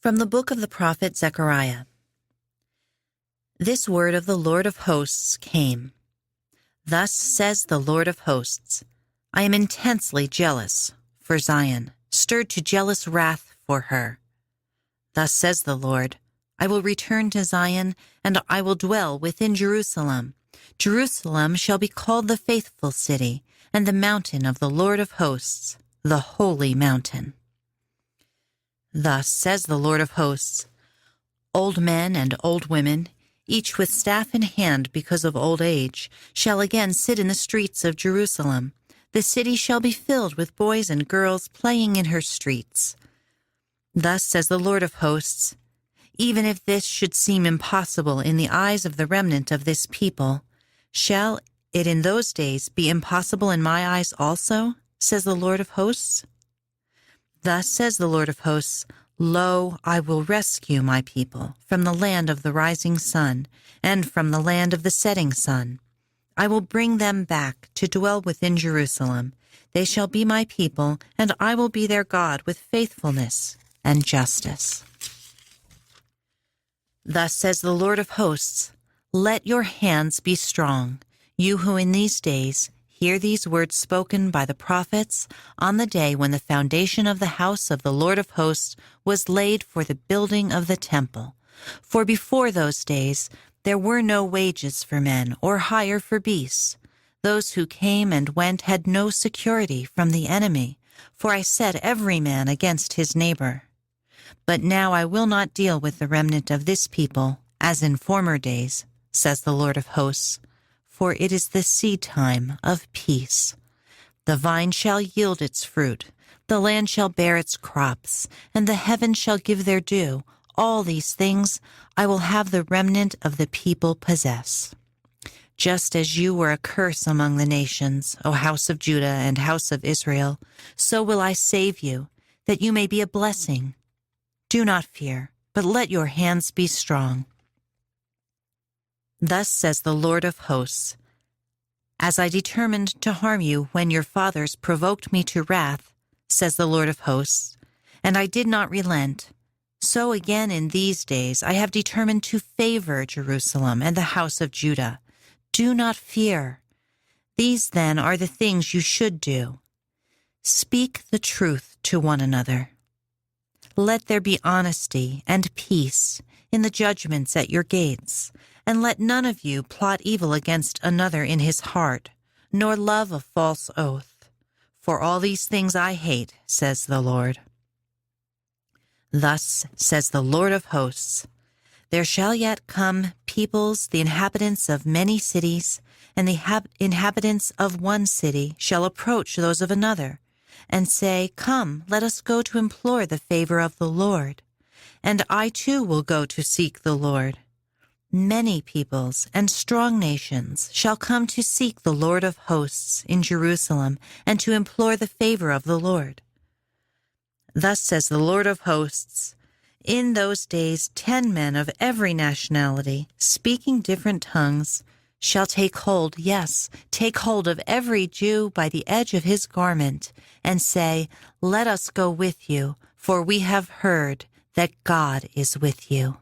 From the book of the prophet Zachariah. This word of the Lord of hosts came. Thus says the Lord of hosts, I am intensely jealous for Zion, stirred to jealous wrath for her. Thus says the Lord, I will return to Zion, and I will dwell within Jerusalem. Jerusalem shall be called the faithful city, and the mountain of the Lord of hosts, the holy mountain. Thus says the Lord of hosts, old men and old women, each with staff in hand because of old age, shall again sit in the streets of Jerusalem. The city shall be filled with boys and girls playing in her streets. Thus says the Lord of hosts, even if this should seem impossible in the eyes of the remnant of this people, shall it in those days be impossible in my eyes also, says the Lord of hosts? Thus says the Lord of hosts, Lo, I will rescue my people from the land of the rising sun and from the land of the setting sun. I will bring them back to dwell within Jerusalem. They shall be my people, and I will be their God with faithfulness and justice. Thus says the Lord of hosts, let your hands be strong, you who in these days hear these words spoken by the prophets on the day when the foundation of the house of the Lord of hosts was laid for the building of the temple. For before those days there were no wages for men or hire for beasts. Those who came and went had no security from the enemy, for I set every man against his neighbor. But now I will not deal with the remnant of this people as in former days, says the Lord of hosts, for it is the seed time of peace. The vine shall yield its fruit, the land shall bear its crops, and the heavens shall give their due. All these things I will have the remnant of the people possess. Just as you were a curse among the nations, O house of Judah and house of Israel, so will I save you, that you may be a blessing. Do not fear, but let your hands be strong. Thus says the Lord of hosts, as I determined to harm you when your fathers provoked me to wrath, says the Lord of hosts, and I did not relent, so again in these days I have determined to favor Jerusalem and the house of Judah. Do not fear. These then are the things you should do. Speak the truth to one another. Let there be honesty and peace in the judgments at your gates, and let none of you plot evil against another in his heart, nor love a false oath. For all these things I hate, says the Lord. Thus says the Lord of hosts, there shall yet come peoples, the inhabitants of many cities, and the inhabitants of one city shall approach those of another, and say, come, let us go to implore the favor of the Lord. And I too will go to seek the Lord. Many peoples and strong nations shall come to seek the Lord of hosts in Jerusalem and to implore the favor of the Lord. Thus says the Lord of hosts, in those days 10 men of every nationality, speaking different tongues, shall take hold of every Jew by the edge of his garment, and say, let us go with you, for we have heard that God is with you.